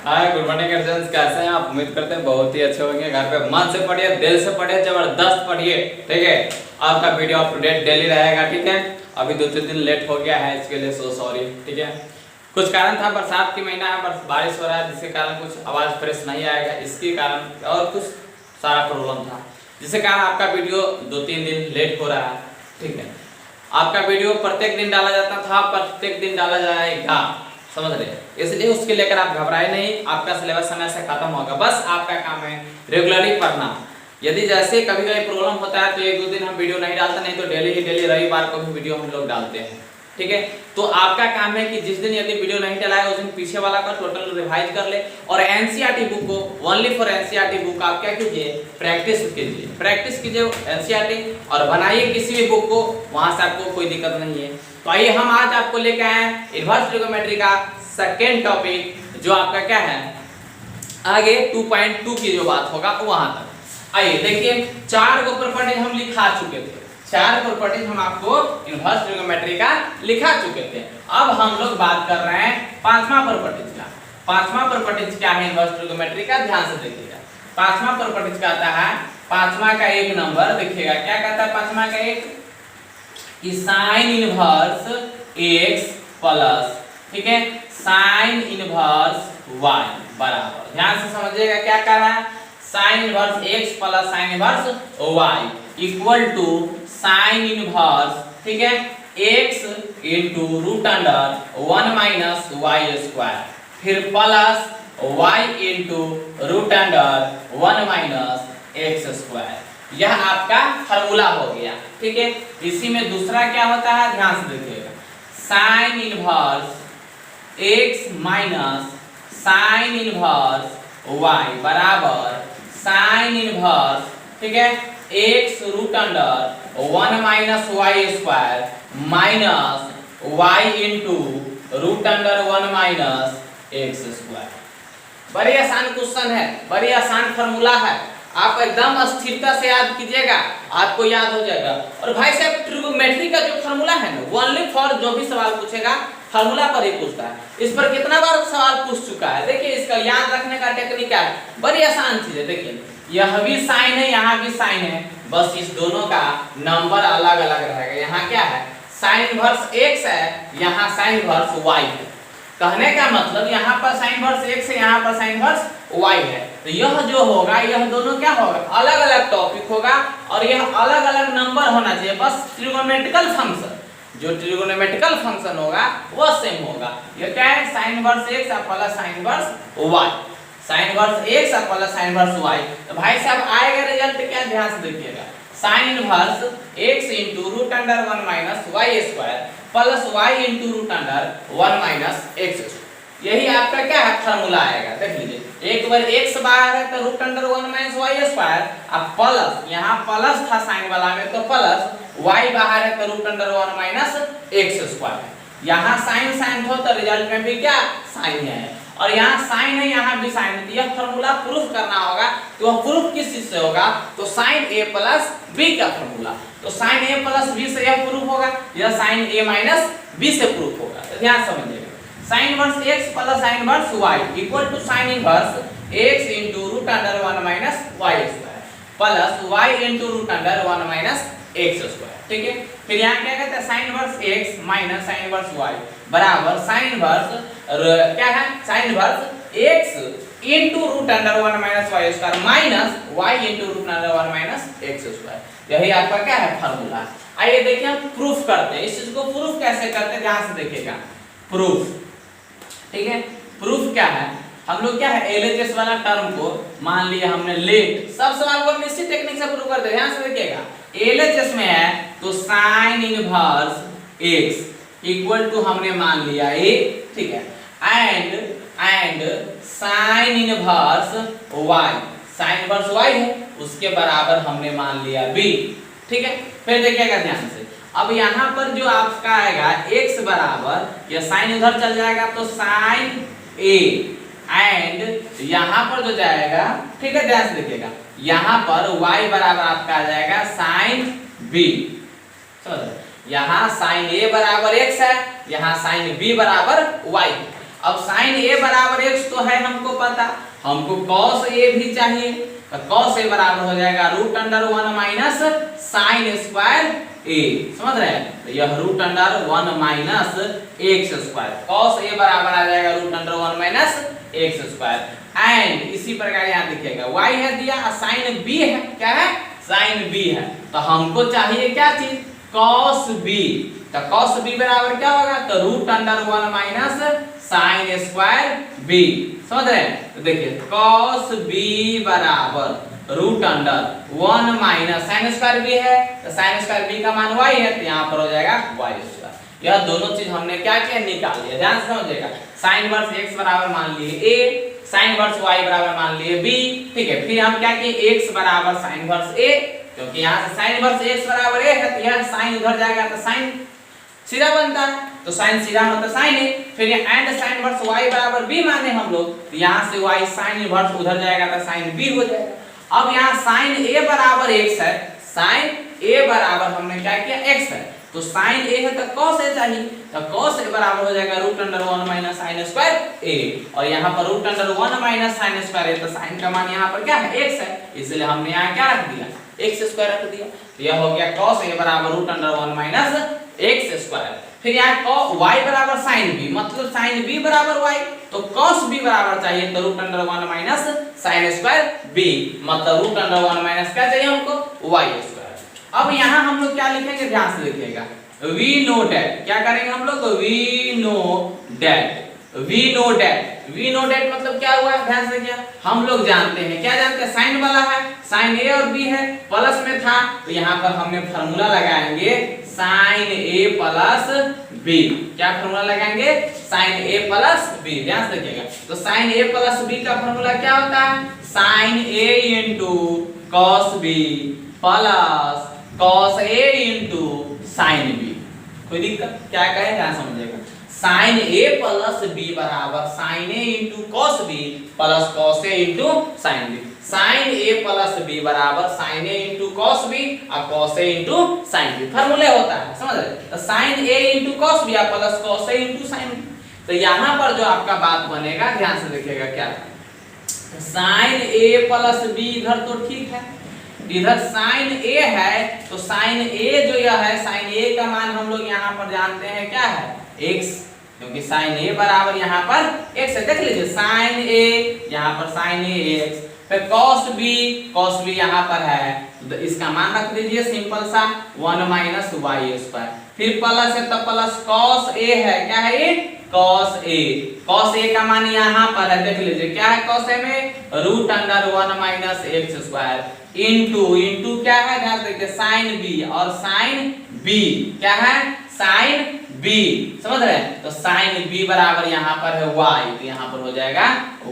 Hi good morning guardians, कैसे हैं आप? उम्मीद करते हैं बहुत ही अच्छे होंगे। घर पे मन से पढ़िए, दिल से पढ़िए, जबरदस्त पढ़िए, ठीक है। आपका video up to date daily रहेगा, ठीक है। अभी 2-3 दिन लेट हो गया है, इसके लिए सो सॉरी, ठीक है। कुछ कारण था, बरसात की महीना है, बारिश हो रहा है, जिसके कारण कुछ आवाज फ्रेश नहीं आएगा, इसके कारण और कुछ सारा प्रॉब्लम था, जिसके कारण आपका वीडियो 2-3 दिन लेट हो रहा है, ठीक है। आपका वीडियो प्रत्येक दिन डाला जाता था, प्रत्येक दिन डाला जाएगा, समझ रहे हैं। इसलिए उसके लेकर आप घबराए नहीं, आपका सिलेबस समय से खत्म होगा। बस आपका काम है रेगुलरली पढ़ना। यदि जैसे कभी कभी प्रॉब्लम होता है तो 1-2 दिन हम वीडियो नहीं डालते, नहीं तो डेली रविवार को भी वीडियो हम लोग डालते हैं, ठीक है। तो आपका काम है कि जिस दिन यदि वीडियो नहीं डलाए उस दिन पीछे वाला का टोटल रिवाइज कर ले, और एनसीईआरटी बुक को ओनली फॉर एनसीईआरटी बुक आप क्या कीजिए, प्रैक्टिस कीजिए एनसीईआरटी, और बनाइए किसी भी बुक को, वहां से आपको कोई दिक्कत नहीं है। तो आइए हम आज आपको लेके आए हैं इन्वर्स ट्रिगोनोमेट्री का सेकेंड टॉपिक, जो आपका क्या है आगे 2.2 की जो बात होगा वहां तक। आइए देखिए, 4 गो प्रॉपर्टीज हम लिखा चुके थे, 4 प्रॉपर्टीज हम आपको इन्वर्स ट्रिगोनोमेट्री का लिखा चुके थे। अब हम लोग बात कर रहे हैं 5वां प्रॉपर्टीज का। 5वां प्रॉपर्टीज क्या है इन्वर्स ट्रिगोनोमेट्री का, ध्यान से देखिएगा। 5वां प्रॉपर्टीज कहता है, 5वां का एक नंबर देखिएगा, क्या कहता है 5वां का एक, कि साइन इनवर्स x प्लस, ठीक है, साइन इनवर्स y बराबर, ध्यान से समझिएगा क्या कह रहा है, sine inverse x plus sine inverse y equal to sine inverse, ठीक है, x into root under 1 minus y square, फिर plus y into root under 1 minus x square. यह आपका फार्मूला हो गया, ठीक है। इसी में दूसरा क्या होता है, ध्यान से देखिएगा, sine inverse x minus sine inverse y बराबर साइन इनवर्स, ठीक है, x root under 1 minus y square minus y into root under 1 minus x square. बड़ी आसान क्वेश्चन है, बड़ी आसान फार्मूला है, आप एकदम स्थिरता से याद कीजिएगा, आपको याद हो जाएगा। और भाई साहब ट्रिगोनोमेट्री का जो फार्मूला है ना, ओनली फॉर जो भी सवाल पूछेगा फार्मूला पर ही पूछता है। इस पर कितना बार सवाल पूछ चुका है, देखिए इसका याद रखने का टेक्निक क्या है, बड़ी आसान चीज है। देखिए यह भी साइन है, यहाँ भी साइन है, बस इस दोनों का नंबर अलग अलग रहेगा। यहाँ क्या है, साइन इनवर्स x है, यहाँ साइन इनवर्स y है। कहने का मतलब यहाँ पर साइन इनवर्स x है, यहाँ पर साइन इनवर्स y है। तो यह जो होगा, यह दोनों क्या होगा, अलग अलग टॉपिक होगा, और यह अलग अलग नंबर होना चाहिए। बस ट्रिगोनोमेट्रिकल फंक्शन, जो ट्रिगोनोमेट्रिकल फंक्शन होगा वह सेम होगा। यह क्या है, sine inverse x plus sine inverse y, sine inverse x plus sine inverse y। तो भाई साहब आएगा रिजल्ट क्या, ध्यान से देखिएगा, sine inverse x into root under 1 minus y square plus y into root under 1 minus x square. यही आपका क्या है फार्मूला आएगा। देख लीजिए, एक बार x बाहर है तो root under 1 minus y square, अब प्लस, यहाँ प्लस था साइन वाला में तो प्लस, y बाहर है तो root under 1 minus x square. यहाँ साइन साइन हो तो रिजल्ट में भी क्या साइन है, और यहाँ साइन है, यहाँ भी साइन है। यह फार्मूला प्रूफ करना होगा, तो वह प्रूफ किस चीज से होगा, तो साइन a प्लस b का फार्मूला। तो साइन a प्लस b से यह प्रूफ होगा, यह साइन a माइनस b से प्रूफ होगा। तो ध्यान समझिएगा, sine inverse x plus sine inverse y equal to sine inverse x into root under 1 minus y square plus y into root under 1 minus x square, ठीक है। फिर यहाँ क्या कहते हैं, sine inverse x minus sine inverse y बराबर sine inverse क्या है, sine inverse x into root under 1 minus y square minus y into root under 1 minus x square. यही आपका क्या है फार्मूला। आइए देखिए हम प्रूफ करते हैं, इस चीज को प्रूफ कैसे करते हैं, ध्यान से देखिएगा। प्रूफ, ठीक है, प्रूफ क्या है, हम लोग क्या है एलएचएस वाला टर्म को मान लिया हमने लेट, सब सवाल को हम इसी टेक्निक से प्रूव करते हैं। ध्यान से देखिएगा, एलएचएस में है तो sine inverse x equal to हमने मान लिया a, ठीक है, and sine inverse y, sine inverse y है उसके बराबर हमने मान लिया b, ठीक है। फिर देखिएगा ध्यान से, अब यहाँ पर जो आपका आएगा x बराबर, यह साइन इधर चल जाएगा तो साइन a, एंड यहाँ पर जो जाएगा, ठीक है, ध्यान से देखिएगा, यहाँ पर y बराबर आपका आ जाएगा साइन b। यहाँ साइन a बराबर x है, यहाँ साइन b बराबर y। अब साइन ए बराबर x तो है हमको पता, हमको cos ए भी चाहिए, तो cos ए बराबर हो जाएगा √1 माइनस साइन स्क्वायर ए, समझ रहे हैं? तो यह √1 माइनस x स्क्वायर, cos ए बराबर आ जाएगा √1 माइनस x स्क्वायर। एंड इसी प्रकार यहाँ दिखेगा y है दिया, साइन b है, क्या है? साइन b है, तो हमको चाहिए क्या चीज? cos b, तो cos b बराबर क्या होगा? तो √1 माइनस साइन स्क्वायर b, समझ रहे हैं? तो देखिए cos b बराबर √1 माइनस साइन स्क्वायर b है, तो साइन स्क्वायर b का मान y है, तो यहाँ पर हो जाएगा y स्क्वायर। यह दोनों चीज हमने क्या किया? निकाल लिया। ध्यान से समझिएगा, साइन वर्स x बराबर मान लिए a, साइन वर्स y बराबर मान लिए b, ठीक है। फिर हम क्या किए? x बराबर साइन वर्स a, क्योंकि यहाँ से साइन वर्स x बराबर a है, तो यह साइन उधर जाएगा तो साइन सीधा बनता है, तो साइन सीधा मतलब साइन a। फिर एंड साइन वर्स y बराबर b माने हम लोग, तो यहाँ से y साइन इनवर्स उधर जाएगा तो साइन b हो जाएगा। अब यहाँ साइन a बराबर x है, साइन a बराबर हमने क्या किया? x है, तो साइन a है तो cos a चाहिए, तो cos a बराबर हो जाएगा √1 माइनस साइन स्क्वायर a, और यहाँ पर √1 माइनस साइन स्क्वायर a, तो साइन का मान यहाँ पर क्या है? x है, इसलिए हमने यहाँ क्या रख दिया? x स्क्वायर रख दिया। तो यह हो गया cos a बराबर √1 माइनस x स्क्वायर। फिर यहाँ y बराबर साइन b, मतलब साइन b बराबर y, तो cos b बराबर चाहिए तो √1 माइनस साइन स्क्वायर b, मतलब √1 माइनस क्या चाहिए हमको? y square. अब यहाँ हम लोग क्या लिखेंगे? ध्यान से लिखिएगा, वी नो डेट, क्या करेंगे हम लोग? We know that, we know that, we know that मतलब क्या हुआ? ध्यान से देखिए, हम लोग जानते हैं, क्या जानते हैं? साइन वाला है, साइन ए और बी है, प्लस में था, तो यहाँ पर हमने फार्मूला लगाएंगे साइन ए प्लस बी। क्या फार्मूला लगाएंगे? Sine a plus b. ध्यान से देखिएगा, तो साइन ए प्लस बी का फार्मूला क्या होता है? Sine a into cos b plus cos a into sine b। कोई दिक्कत? क्या कहे? ध्यान समझिएगा, साइन a प्लस b बराबर sine a into cos b plus cos a into sine b। Sine a plus b बराबर sine a into cos b और cos a into sine b, फार्मूले होता है, समझ रहे? तो sine a into cos b plus cos a into sine b। तो यहाँ पर जो आपका बात बनेगा, ध्यान से देखिएगा, क्या साइन a प्लस b इधर तो ठीक है, इधर साइन a है, तो साइन a जो यह है, साइन a का मान हम लोग यहाँ पर जानते हैं क्या है? x, क्योंकि साइन a बराबर यहाँ पर x है। देख लीजिए साइन a, यहाँ पर साइन a x, फिर cos b यहाँ पर है, तो इसका मान रख दीजिए सिंपल सा 1 माइनस y स्क्वायर। फिर प्लस है तो प्लस cos a है, क्या है ये? cos a का मान यहाँ पर है, देख लीजिए क्या है cos a में? √1 माइनस x स्क्वायर इंटू क्या है? ध्यान देखिए साइन b, और साइन b क्या है? साइन b, समझ रहे हैं? तो साइन b बराबर यहाँ पर है y, तो यहाँ पर हो जाएगा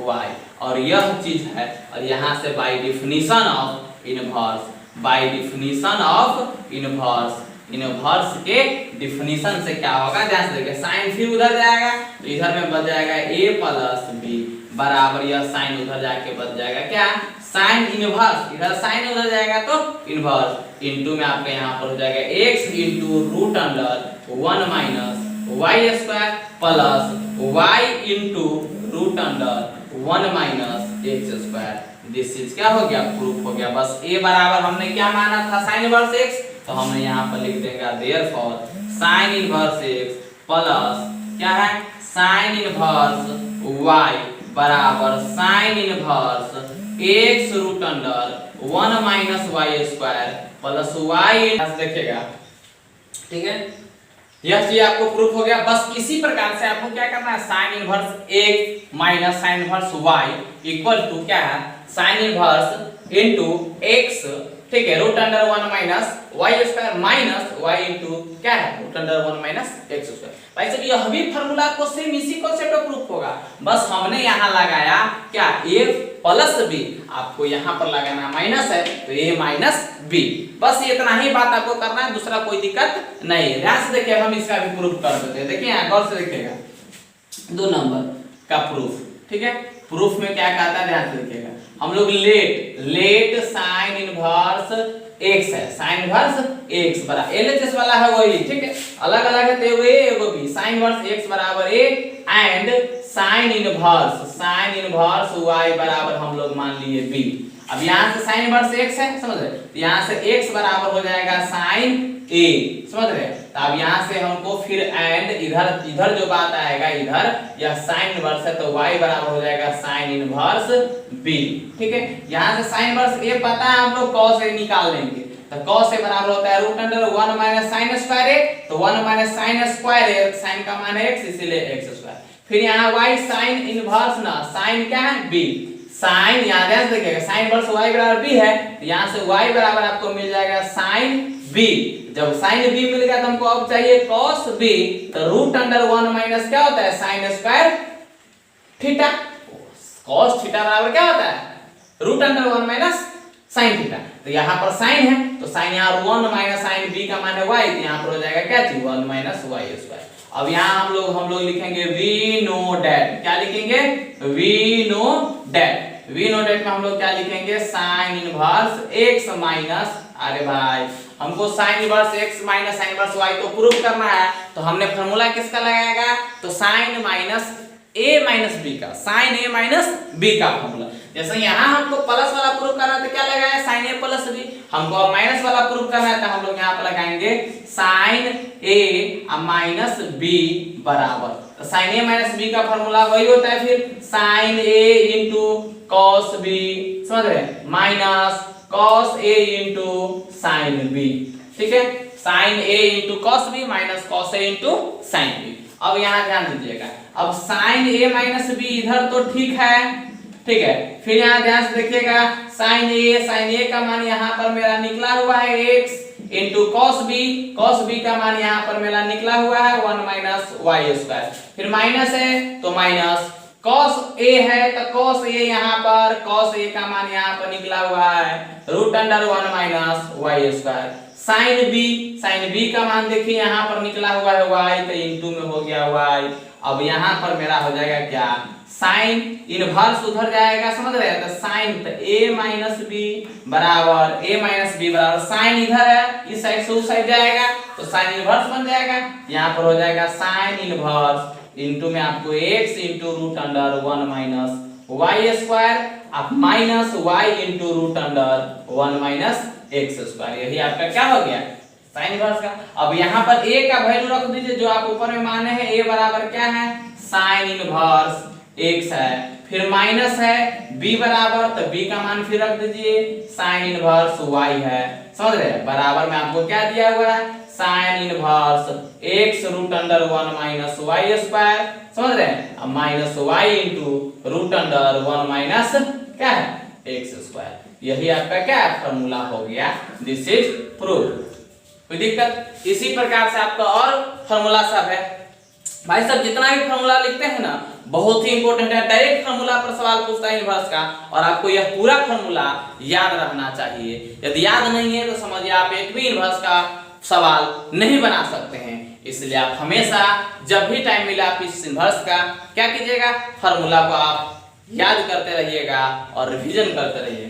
y, और यह चीज है, और यहाँ से by definition of inverse, by definition of inverse, inverse के डिफिनीशन से क्या होगा? ध्यान से देखिए, साइन फिर उधर जाएगा, तो इधर में बच जाएगा a प्लस b बराबर, यह साइन उधर जाके बच जाएगा क्या? साइन इनवर्स, इधर साइन उधर जाएगा तो इनवर्स, इनटू में आपका यहाँ पर हो जाएगा x into √1 minus y square plus y into √1 minus x square. This is क्या हो गया? प्रूफ हो गया। बस a बराबर हमने क्या माना था? साइन इनवर्स x, तो हमने यहाँ पर लिख देगा therefore sign inverse x plus क्या है? साइन इनवर्स y बराबर sine inverse x √1 minus y square plus y। देखिएगा, ठीक है, यह चीज आपको प्रूफ हो गया। बस इसी प्रकार से आपको क्या करना है? Sine inverse x minus sine inverse y equal to क्या है? साइन इनवर्स इनटू x, ठीक है, √1 minus y square minus y into क्या है? √1 माइनस x स्क्वायर। भाई साहब यह भी फार्मूला को सेम इसी कॉन्सेप्ट का प्रूफ होगा, बस हमने यहाँ लगाया क्या? a प्लस b, आपको यहाँ पर लगाना माइनस है तो a माइनस b, बस इतना ही बात आपको करना है, दूसरा कोई दिक्कत नहीं है। ध्यान से देखिए, हम इसका भी प्रूफ कर देते हैं। देखिए यहाँ गौर से देखिएगा, 2 नंबर का प्रूफ, ठीक है, प्रूफ में क्या कहता है? ध्यान से देखिएगा, हम लोग लेट साइन इनवर्स x है, साइन इनवर्स x बराबर LHS वाला है वही, ठीक है, अलग अलग है तो एगो a एगो b, साइन इनवर्स x बराबर a and sine inverse y बराबर हम लोग मान लिए b। अब यहाँ से साइन इनवर्स x है, समझ रहे, तो यहाँ से x बराबर हो जाएगा साइन a, समझ रहे। तो अब यहाँ से हमको फिर एंड इधर जो बात आएगा, इधर यह साइन इनवर्स है तो y बराबर हो जाएगा साइन इनवर्स b। ठीक है, यहाँ से साइन इनवर्स a पता है, हम लोग cos a निकाल लेंगे। तो cos a बराबर होता है root under 1 minus sine square a, तो 1 minus sine square a, sine का मान है x, इसीलिए x स्क्वायर। फिर यहाँ y साइन इनवर्स ना, साइन क्या है b, साइन यहाँ ध्यान से देखिएगा, साइन इनवर्स y बराबर b है, तो यहाँ से y बराबर आपको मिल जाएगा साइन b। जब साइन b मिल गया तो हमको अब चाहिए cos b, तो रूट अंडर 1 माइनस क्या होता है sine square theta, cos theta बराबर क्या होता है root under 1 minus sine theta. तो यहाँ पर साइन है तो साइन यहाँ 1 माइनस साइन b का मान है y, तो यहाँ पर हो जाएगा क्या चीज 1 माइनस y स्क्वायर। अब यहाँ हम लोग लिखेंगे वी नो डेट, क्या लिखेंगे we know that, we know that में हम लोग क्या लिखेंगे साइन इनवर्स x माइनस, अरे भाई हमको sine inverse x minus sine inverse y तो प्रूफ करना है, तो हमने फार्मूला किसका लगाएगा, तो sine minus a minus b का, साइन a माइनस b का फार्मूला। जैसे यहाँ हमको प्लस वाला प्रूफ करना है तो क्या लगाया साइन a प्लस b, हमको अब माइनस वाला प्रूफ करना है तो हम लोग यहाँ पर लगाएंगे साइन a माइनस b बराबर, तो साइन a माइनस b का फार्मूला वही होता है फिर sine a into cos b, समझ रहे, minus cos a into sine b। ठीक है, sine a into cos b minus cos a into sine b। अब यहाँ ध्यान दीजिएगा, अब साइन a माइनस b इधर तो ठीक है, ठीक है, फिर यहाँ ध्यान से देखिएगा साइन a का मान यहाँ पर मेरा निकला हुआ है x इंटू कॉस b का मान यहाँ पर मेरा निकला हुआ है 1 माइनस y स्क्वायर, फिर माइनस है तो माइनस cos a है तो cos a यहाँ पर cos a का मान यहाँ पर निकला हुआ है root under 1 minus y square. Sine b का मान देखिए यहाँ पर निकला हुआ है y, तो इंटू में हो गया y। अब यहाँ पर मेरा हो जाएगा क्या साइन इनवर्स उधर जाएगा, समझ रहे हैं, तो साइन तो a माइनस b बराबर साइन इधर है इस साइड से उस साइड जाएगा तो साइन इनवर्स बन जाएगा, यहाँ पर हो जाएगा साइन इनवर्स इंटू में आपको x into root under 1 minus y square, आप minus y into root under 1 minus x square, यही आपका क्या हो गया साइन इनवर्स का। अब यहाँ पर a का वैल्यू रख दीजिए जो आप ऊपर में माने हैं, a बराबर क्या है साइन इनवर्स x है, फिर माइनस है b बराबर, तो b का मान फिर रख दीजिए साइन इनवर्स y है, समझ रहे, बराबर में आपको क्या दिया हुआ है sine inverse x root under 1 minus y square, समझ रहे हैं, अब minus y into root under 1 minus क्या है x स्क्वायर। यही आपका क्या फार्मूला हो गया, दिस इज प्रूफ। कोई दिक्कत, इसी प्रकार से आपका और फार्मूला सब है भाई सब, जितना भी फार्मूला लिखते हैं ना बहुत ही इंपॉर्टेंट है, डायरेक्ट फार्मूला पर सवाल पूछता है इनवर्स का, और आपको यह पूरा फार्मूला याद रखना चाहिए। यदि याद नहीं है तो समझिए आप एक भी इनवर्स का सवाल नहीं बना सकते हैं, इसलिए आप हमेशा जब भी टाइम मिला आप इस इनवर्स का क्या कीजिएगा फार्मूला को आप याद करते रहिएगा और रिवीजन करते रहिएगा।